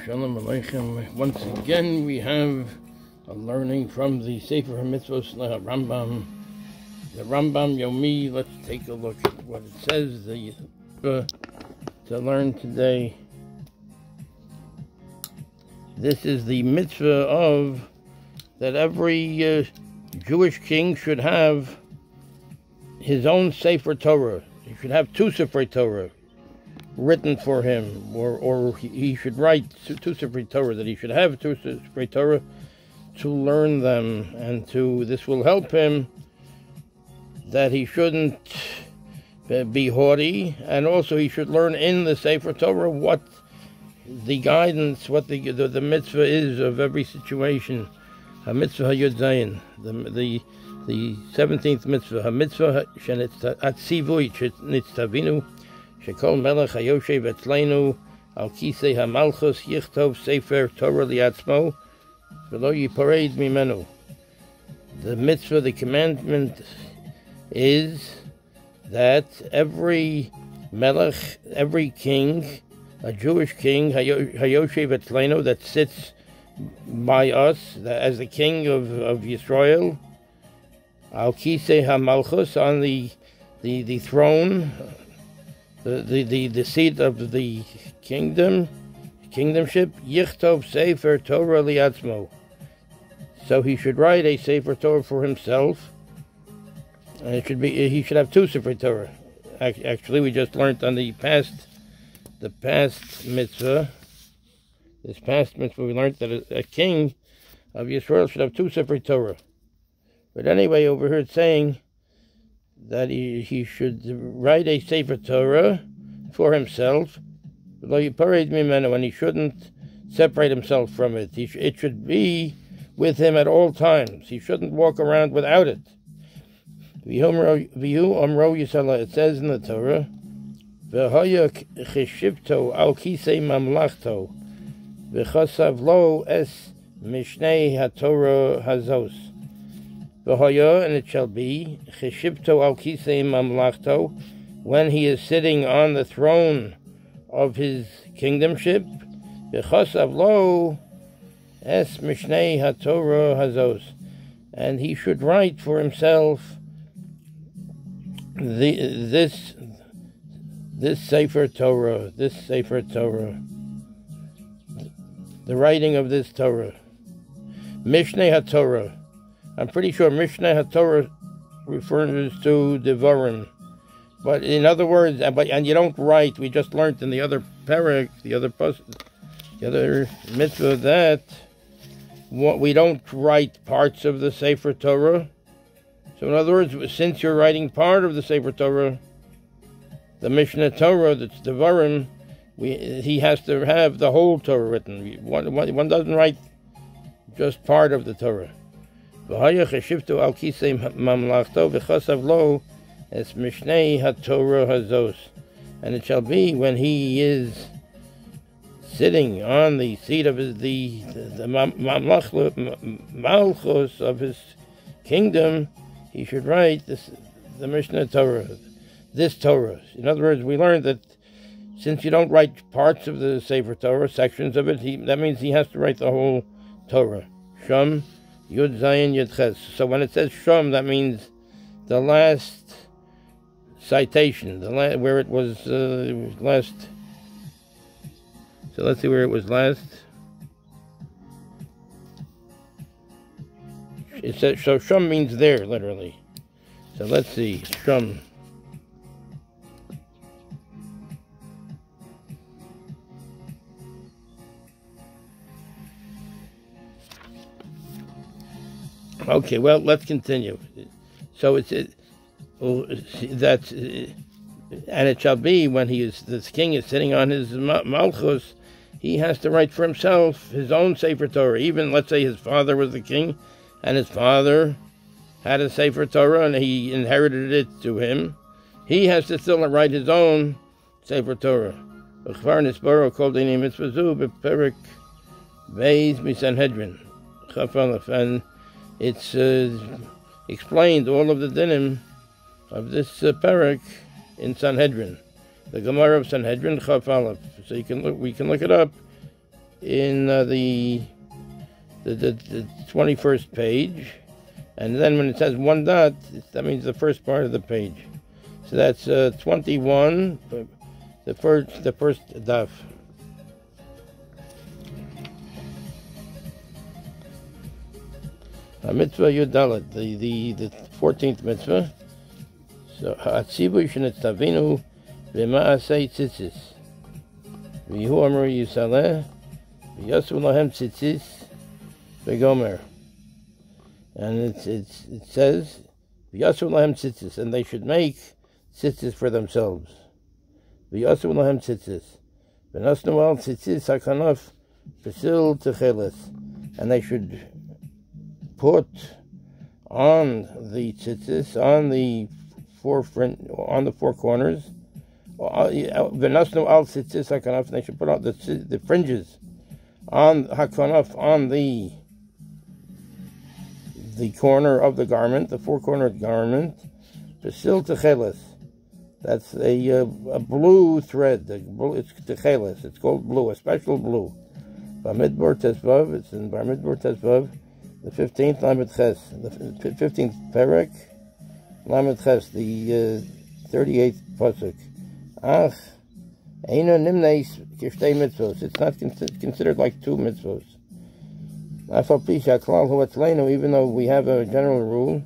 Shalom Aleichem. Once again, we have a learning from the Sefer HaMitzvos, Rambam. The Rambam Yomi. Let's take a look at what it says to learn today. This is the mitzvah of that every Jewish king should have his own Sefer Torah. He should have two Sefer Torah written for him, or he should write two Sefer Torah, that he should have two Sefer Torah to learn them, and this will help him that he shouldn't be haughty, and also he should learn in the Sefer Torah what the guidance, what the mitzvah is of every situation. HaMitzvah Yud Zayin, the 17th mitzvah, HaMitzvah Atzivui Nitztavinu Shekol Melech Hayoshev Etzleinu Al Kisei HaMalchus Yichtov Sefer Torah Liatzmo V'lo Yipared Mimenu. The mitzvah, the commandment, is that every melech, every king, a Jewish king, Hayoshev Etzleinu, that sits by us as the king of Yisrael, Al Kisei HaMalchus, on the throne, the seat of the kingdomship, Yichtov Sefer Torah Liatzmo. So he should write a Sefer Torah for himself, and he should have two Sefer Torah. Actually, we just learned on the past mitzvah. This past mitzvah, we learned that a king of Yisrael should have two Sefer Torah. But anyway, over here it's saying that he should write a Sefer Torah for himself, and he shouldn't separate himself from it. It should be with him at all times. He shouldn't walk around without it. It says in the Torah, V'hoya cheshivto al kisei mamlachto v'chasav lo es mishnei haTorah hazos. V'hoya, and it shall be, cheshivto al kisei mamlachto, when he is sitting on the throne of his kingdomship, v'chasav lo es mishnei haTorah hazos, and he should write for himself this Sefer Torah, the writing of this Torah. Mishnei HaTorah. I'm pretty sure Mishnei HaTorah refers to Devarim. But in other words, and you don't write, we just learned in the other parak, the other mitzvah, that we don't write parts of the Sefer Torah. So in other words, since you're writing part of the Sefer Torah, the Mishneh Torah, that's Devarim, he has to have the whole Torah written. One doesn't write just part of the Torah. V'haya cheshivto al kisei mamlachto v'chasav lo es mishnei haTorah hazos. And it shall be, when he is sitting on the seat of the malchus of his kingdom, he should write the Mishneh Torah, this Torah. In other words, we learned that since you don't write parts of the Sefer Torah, sections of it, that means he has to write the whole Torah. Sham, Yud Zayin, Yud Ches. So when it says Sham, that means the last citation, where it was last. So let's see where it was last. It says, so Sham means there, literally. So let's see, Sham. Okay, well, let's continue. So and it shall be, when this king is sitting on his malchus, he has to write for himself his own Sefer Torah. Even, let's say, his father was the king, and his father had a Sefer Torah, and he inherited it to him. He has to still write his own Sefer Torah. And it's explained, all of the dinim of this parak in Sanhedrin. the Gemara of Sanhedrin, Chaf Aleph. So we can look it up. in the 21st page, and then when it says one dot, that means the first part of the page. So that's 21, the first daf. Mitzvah Yudalet, the 14th mitzvah. So Hatzivu Shenitzavinu v'Maasei Tzitzis v'Yehu Amru Yisaleh v'Yasu Lahem Tzitzis v'Gomer. And it says v'Yasu Lahem Tzitzis, and they should make tzitzis for themselves. V'Yasu Lahem Tzitzis v'Nasnu al Tzitzis Hakanaf Pesil Techeles, and they should put on the tzitzis, on the four corners, v'nasnu al tzitzis hakanaf, they should put on the fringes on hakanaf, on the corner of the garment, the four-cornered garment, pesil techeles. That's a blue thread. It's techeles. It's called blue, a special blue. Bamidbar Tezvav. It's in Bamidbar Tezvav. The 15th Lamed Ches, the 15th Perek, Lamed Ches, the 38th Pasuk. Ach, Eina Nimneis Kishtei Mitzvos. It's not considered like two mitzvos. Afal Pisha Klal Hu Atzleinu, even though we have a general rule.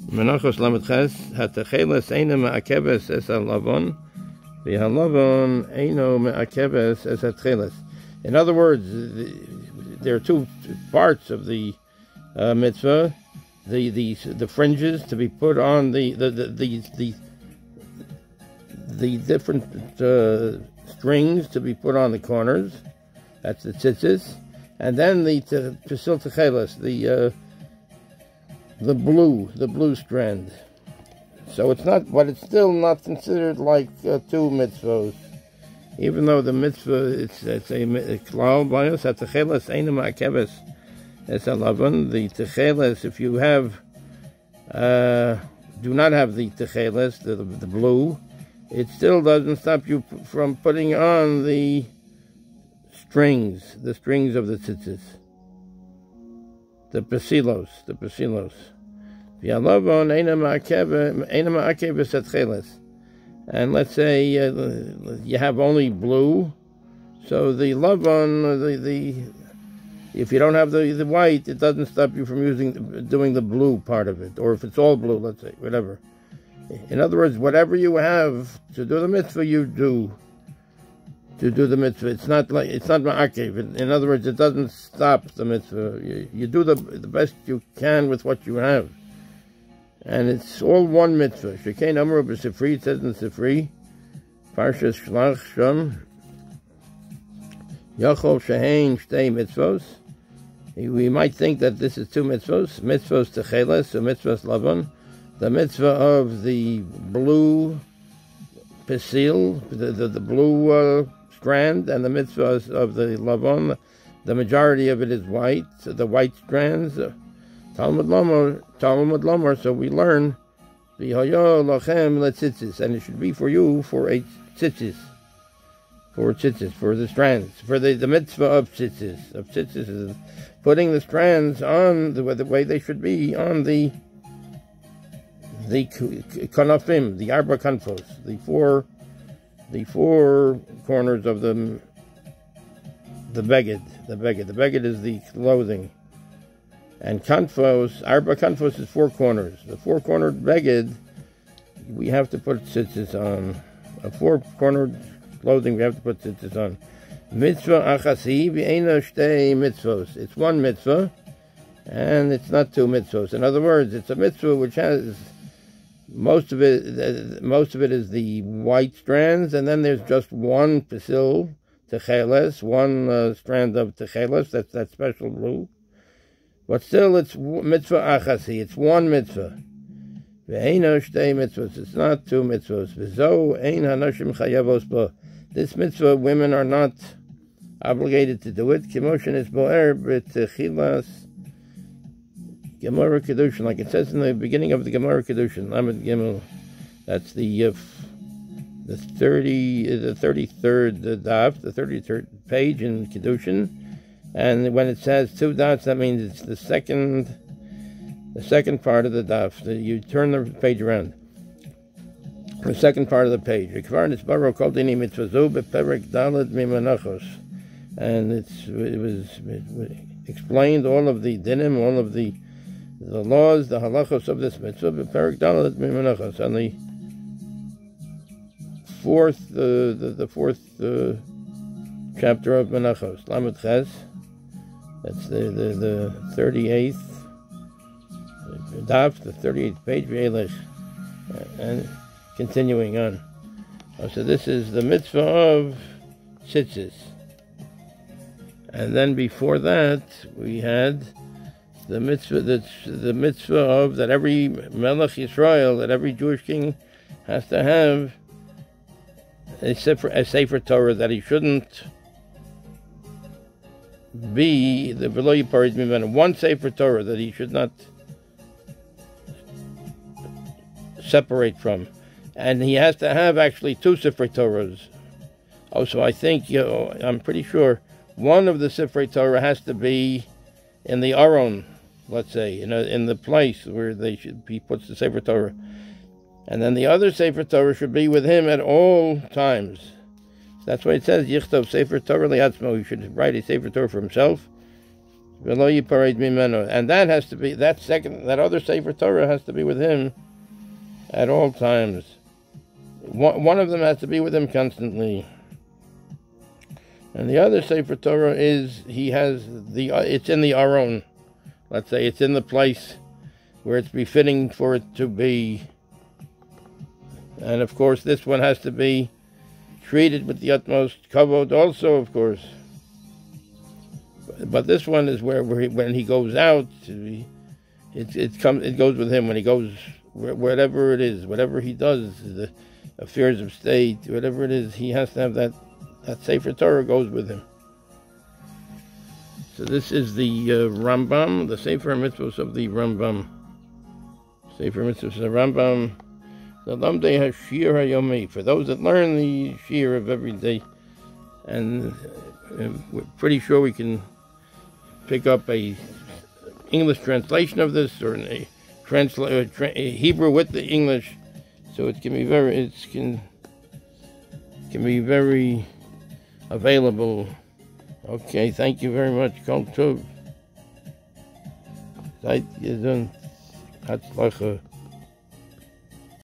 Menachos Lamed Ches, Hatecheles Eina Me'akebes Es HaLavon, V'HaLavon Eino Me'akebes Es HaTcheles. In other words, there are two parts of the mitzvah: the fringes to be put on the different strings to be put on the corners. That's the tzitzis, and then the pesil techeles, the blue strand. So it's not, but it's still not considered like two mitzvos. Even though the mitzvah, it's a klal bias at techeles eina ma'akebes es halavan. The techeles, if you have do not have the techeles, the blue, it still doesn't stop you from putting on the strings of the tzitzis, the pesilos. V'halavon eina ma'akebes et techeles. And let's say you have only blue, so the lavon, if you don't have the white, it doesn't stop you from doing the blue part of it, or if it's all blue, let's say, whatever. In other words, whatever you have to do the mitzvah, you do to do the mitzvah. It's not ma'akev. In other words, it doesn't stop the mitzvah. You do the best you can with what you have. And it's all one mitzvah. Shekein Amru b'Sifri, it says in Sifri, Parshas Shlach Sham, Yachol Shehein Shtei Mitzvos. We might think that this is two mitzvos techeles, and mitzvos lavan. The mitzvah of the blue pesil, the blue strand, and the mitzvah of the lavan. The majority of it is white, the white strands. Talmud Lomar, so we learn, and it should be for you for a tzitzis, for the strands, for the mitzvah of tzitzis. Is putting the strands on the way they should be on the kanafim, the arba kanfos, the four corners of the beged. The beged is the clothing. And kanfos, arba kanfos is four corners. The four-cornered beged, we have to put tzitzis on. A four-cornered clothing, we have to put tzitzis on. Mitzvah achasi v'eina shtei mitzvos. It's one mitzvah, and it's not two mitzvos. In other words, it's a mitzvah which has most of it is the white strands, and then there's just one pesil techeles, one strand of techeles. That's that special blue. But still, it's mitzvah achasi. It's one mitzvah. Ve'eino shtei mitzvos. It's not two mitzvos. V'zo ein hanoshim chayavos bo. This mitzvah, women are not obligated to do it. Kimoshen is boer b'techilas Gemara Kedushin, like it says in the beginning of the Gemara Kedushin, Lamed Gimel. That's the the 33rd daf, the 33rd page in Kiddushin, and when it says 2 dots, that means it's the second part of the daf. You turn the page around. The second part of the page. And it was explained all of the dinim, all of the laws, the halachos of this mitzvah, Perak Dalet Mimenachos, on the fourth chapter of Menachos, Lamed Ches. That's the 38th daf, the 38th page, and continuing on. So this is the mitzvah of ציצית. And then before that, we had the mitzvah of that every Melech Yisrael, that every Jewish king has to have a Sefer Torah, that he shouldn't be the V'lo Yiparid Mimenu, one Sefer Torah that he should not separate from. And he has to have actually 2 Sefer Torahs. Also, I think, I'm pretty sure, one of the Sefer Torah has to be in the Aron, let's say, in the place where he puts the Sefer Torah. And then the other Sefer Torah should be with him at all times. That's why it says, Yichtov Sefer Torah li'atzmo, he should write a Sefer Torah for himself. V'lo yipared mimeno. And that has to be, that other Sefer Torah has to be with him at all times. One of them has to be with him constantly. And the other Sefer Torah it's in the Aron. Let's say it's in the place where it's befitting for it to be. And of course, this one has to be treated with the utmost kavod also, of course. But this one is where when he goes out, it goes with him when he goes wherever it is, whatever he does, the affairs of state, whatever it is, he has to have that Sefer Torah goes with him. So this is the Rambam, the Sefer HaMitzvos of the Rambam. Sefer HaMitzvos of the Rambam. The Lamdei HaShir HaYomi, for those that learn the Shir of every day. And we're pretty sure we can pick up a English translation of this, or a Hebrew with the English, so it can be very available. Okay, thank you very much. Kol Tov. Seid gesund. Hatzlacha.